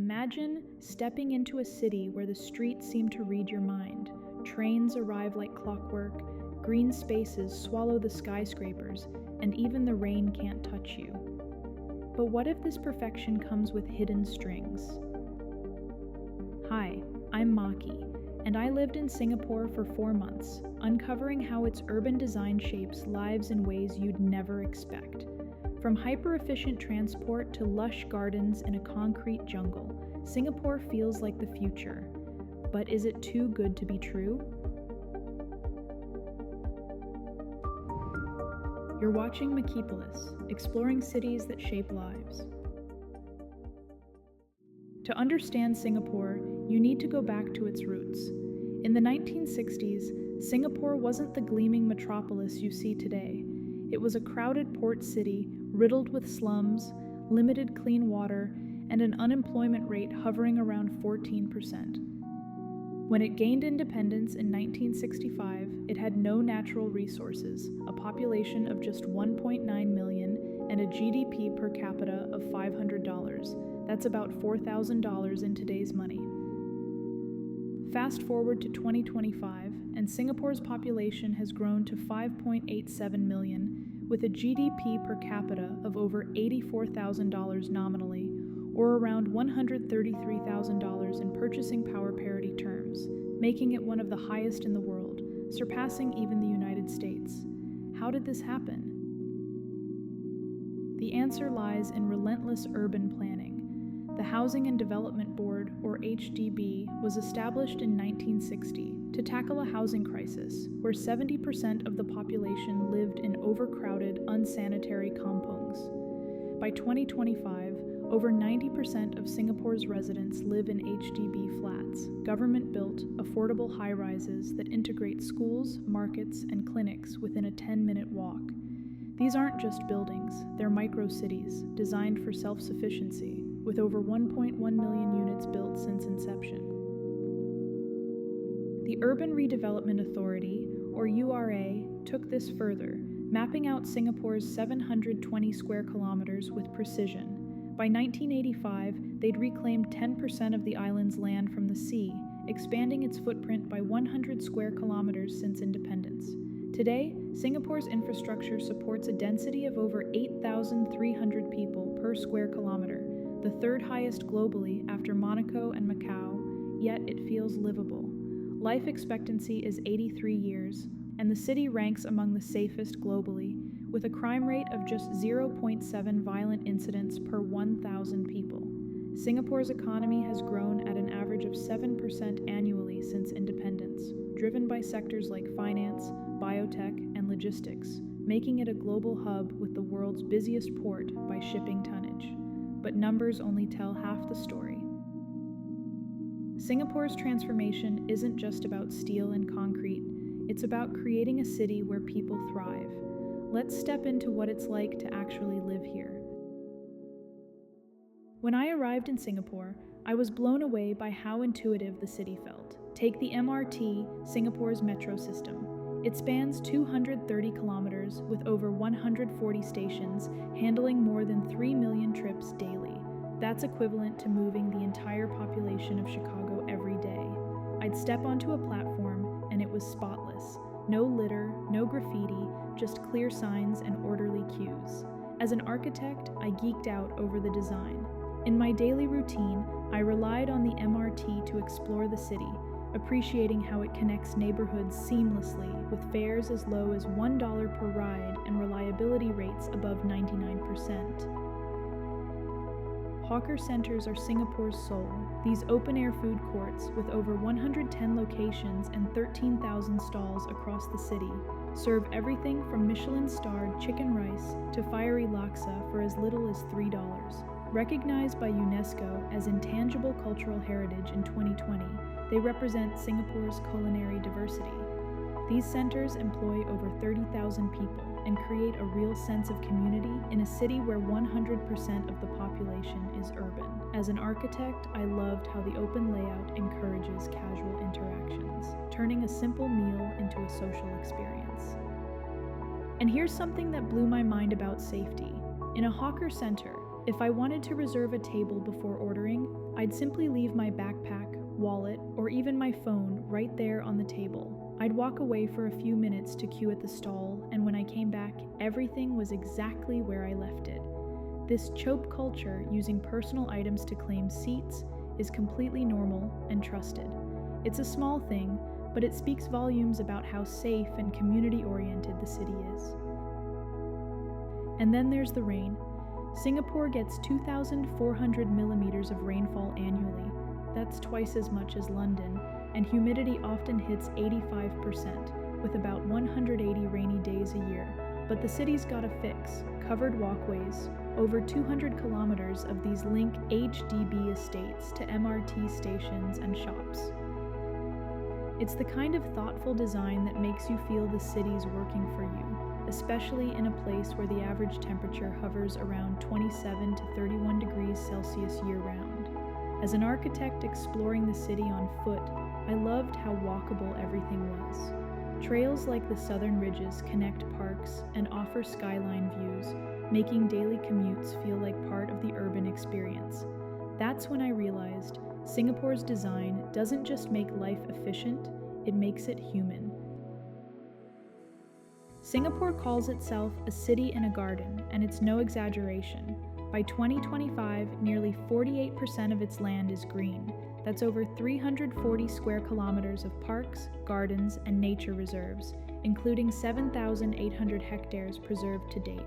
Imagine stepping into a city where the streets seem to read your mind. Trains arrive like clockwork, green spaces swallow the skyscrapers, and even the rain can't touch you. But what if this perfection comes with hidden strings? Hi, I'm Maki, and I lived in Singapore for 4 months, uncovering how its urban design shapes lives in ways you'd never expect. From hyper-efficient transport to lush gardens in a concrete jungle, Singapore feels like the future. But is it too good to be true? You're watching Makipolis, exploring cities that shape lives. To understand Singapore, you need to go back to its roots. In the 1960s, Singapore wasn't the gleaming metropolis you see today. It was a crowded port city, riddled with slums, limited clean water, and an unemployment rate hovering around 14%. When it gained independence in 1965, it had no natural resources, a population of just 1.9 million, and a GDP per capita of $500. That's about $4,000 in today's money. Fast forward to 2025, and Singapore's population has grown to 5.87 million, with a GDP per capita of over $84,000 nominally, or around $133,000 in purchasing power parity terms, making it one of the highest in the world, surpassing even the United States. How did this happen? The answer lies in relentless urban planning. The Housing and Development Board, or HDB, was established in 1960 to tackle a housing crisis where 70% of the population lived in overcrowded, unsanitary kampungs. By 2025, over 90% of Singapore's residents live in HDB flats, government-built, affordable high-rises that integrate schools, markets, and clinics within a 10-minute walk. These aren't just buildings, they're micro-cities designed for self-sufficiency, with over 1.1 million units built since inception. The Urban Redevelopment Authority, or URA, took this further, mapping out Singapore's 720 square kilometers with precision. By 1985, they'd reclaimed 10% of the island's land from the sea, expanding its footprint by 100 square kilometers since independence. Today, Singapore's infrastructure supports a density of over 8,300 people per square kilometer, the third highest globally after Monaco and Macau, yet it feels livable. Life expectancy is 83 years, and the city ranks among the safest globally, with a crime rate of just 0.7 violent incidents per 1,000 people. Singapore's economy has grown at an average of 7% annually since independence, driven by sectors like finance, biotech, and logistics, making it a global hub with the world's busiest port by shipping tonnage. But numbers only tell half the story. Singapore's transformation isn't just about steel and concrete, it's about creating a city where people thrive. Let's step into what it's like to actually live here. When I arrived in Singapore, I was blown away by how intuitive the city felt. Take the MRT, Singapore's metro system. It spans 230 kilometers with over 140 stations, handling more than 3 million trips daily. That's equivalent to moving the entire population of Chicago every day. I'd step onto a platform, and it was spotless. No litter, no graffiti, just clear signs and orderly queues. As an architect, I geeked out over the design. In my daily routine, I relied on the MRT to explore the city, appreciating how it connects neighborhoods seamlessly with fares as low as $1 per ride and reliability rates above 99%. Hawker centers are Singapore's soul. These open-air food courts, with over 110 locations and 13,000 stalls across the city, serve everything from Michelin-starred chicken rice to fiery laksa for as little as $3. Recognized by UNESCO as Intangible Cultural Heritage in 2020, they represent Singapore's culinary diversity. These centers employ over 30,000 people and create a real sense of community in a city where 100% of the population is urban. As an architect, I loved how the open layout encourages casual interactions, turning a simple meal into a social experience. And here's something that blew my mind about safety. In a hawker center, If I wanted to reserve a table before ordering, I'd simply leave my backpack, wallet, or even my phone right there on the table. I'd walk away for a few minutes to queue at the stall, and when I came back, everything was exactly where I left it. This chope culture using personal items to claim seats is completely normal and trusted. It's a small thing, but it speaks volumes about how safe and community-oriented the city is. And then there's the rain. Singapore gets 2,400 millimeters of rainfall annually. That's twice as much as London, and humidity often hits 85%, with about 180 rainy days a year. But the city's got a fix: covered walkways, over 200 kilometers of these link HDB estates to MRT stations and shops. It's the kind of thoughtful design that makes you feel the city's working for you, especially in a place where the average temperature hovers around 27 to 31 degrees Celsius year-round. As an architect exploring the city on foot, I loved how walkable everything was. Trails like the southern ridges connect parks and offer skyline views, making daily commutes feel like part of the urban experience. That's when I realized Singapore's design doesn't just make life efficient, it makes it human. Singapore calls itself a city in a garden, and it's no exaggeration. By 2025, nearly 48% of its land is green. That's over 340 square kilometers of parks, gardens, and nature reserves, including 7,800 hectares preserved to date.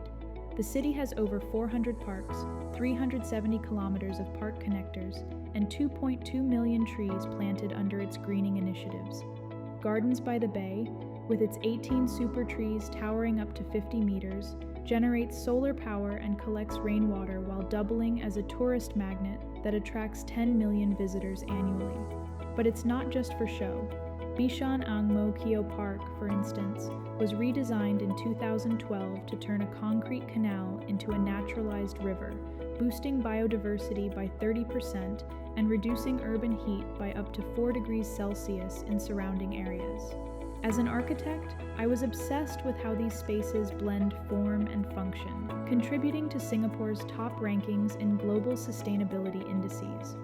The city has over 400 parks, 370 kilometers of park connectors, and 2.2 million trees planted under its greening initiatives. Gardens by the Bay, with its 18 super trees towering up to 50 meters, generates solar power and collects rainwater while doubling as a tourist magnet that attracts 10 million visitors annually. But it's not just for show. Bishan Ang Mo Kio Park, for instance, was redesigned in 2012 to turn a concrete canal into a naturalized river, boosting biodiversity by 30% and reducing urban heat by up to 4 degrees Celsius in surrounding areas. As an architect, I was obsessed with how these spaces blend form and function, contributing to Singapore's top rankings in global sustainability indices.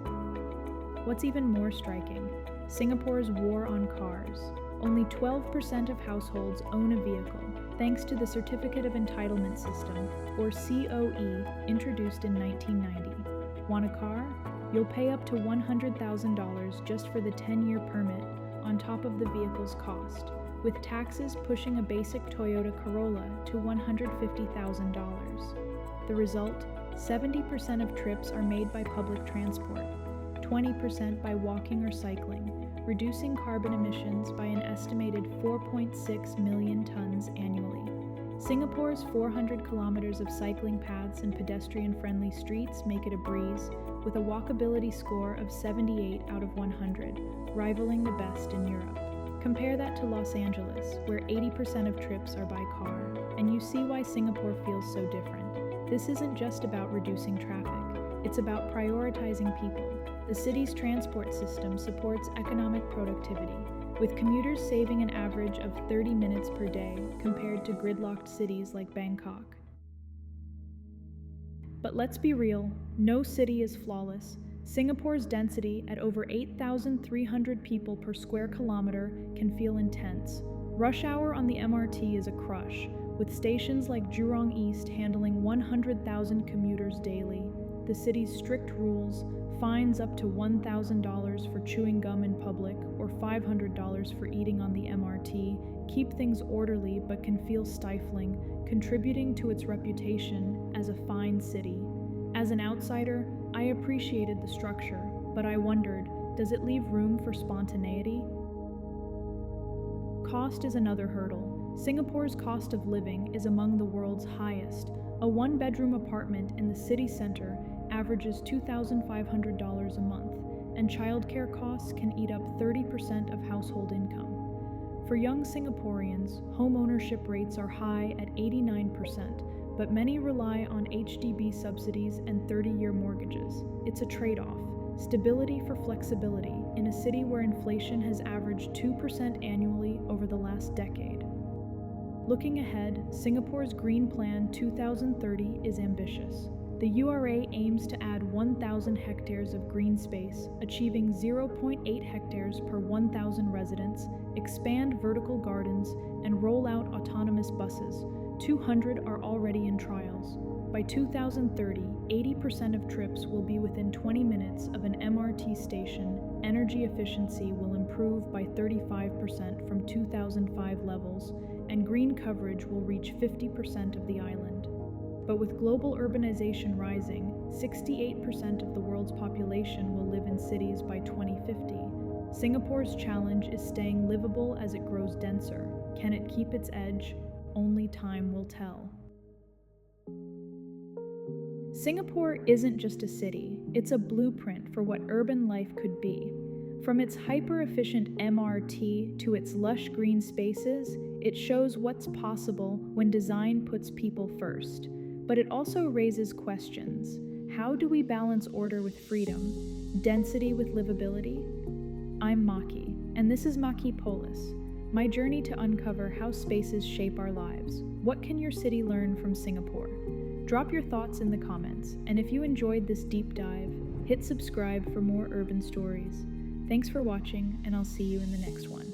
What's even more striking, Singapore's war on cars. Only 12% of households own a vehicle, thanks to the Certificate of Entitlement System, or COE, introduced in 1990. Want a car? You'll pay up to $100,000 just for the 10-year permit, on top of the vehicle's cost, with taxes pushing a basic Toyota Corolla to $150,000. The result? 70% of trips are made by public transport, 20% by walking or cycling, reducing carbon emissions by an estimated 4.6 million tons annually. Singapore's 400 kilometers of cycling paths and pedestrian-friendly streets make it a breeze, with a walkability score of 78 out of 100, rivaling the best in Europe. Compare that to Los Angeles, where 80% of trips are by car, and you see why Singapore feels so different. This isn't just about reducing traffic, it's about prioritizing people. The city's transport system supports economic productivity, with commuters saving an average of 30 minutes per day compared to gridlocked cities like Bangkok. But let's be real, no city is flawless. Singapore's density at over 8,300 people per square kilometer can feel intense. Rush hour on the MRT is a crush, with stations like Jurong East handling 100,000 commuters daily. The city's strict rules, fines up to $1,000 for chewing gum in public or $500 for eating on the MRT, keep things orderly but can feel stifling, contributing to its reputation as a fine city. As an outsider, I appreciated the structure, but I wondered, does it leave room for spontaneity? Cost is another hurdle. Singapore's cost of living is among the world's highest. A one-bedroom apartment in the city center averages $2,500 a month, and childcare costs can eat up 30% of household income. For young Singaporeans, home ownership rates are high at 89%, but many rely on HDB subsidies and 30-year mortgages. It's a trade-off. Stability for flexibility in a city where inflation has averaged 2% annually over the last decade. Looking ahead, Singapore's Green Plan 2030 is ambitious. The URA aims to add 1,000 hectares of green space, achieving 0.8 hectares per 1,000 residents, expand vertical gardens, and roll out autonomous buses. 200 are already in trials. By 2030, 80% of trips will be within 20 minutes of an MRT station. Energy efficiency will improve by 35% from 2005 levels, and green coverage will reach 50% of the island. But with global urbanization rising, 68% of the world's population will live in cities by 2050. Singapore's challenge is staying livable as it grows denser. Can it keep its edge? Only time will tell. Singapore isn't just a city, it's a blueprint for what urban life could be. From its hyper-efficient MRT to its lush green spaces, it shows what's possible when design puts people first. But it also raises questions. How do we balance order with freedom, density with livability? I'm Maki, and this is Makipolis, my journey to uncover how spaces shape our lives. What can your city learn from Singapore? Drop your thoughts in the comments, and if you enjoyed this deep dive, hit subscribe for more urban stories. Thanks for watching, and I'll see you in the next one.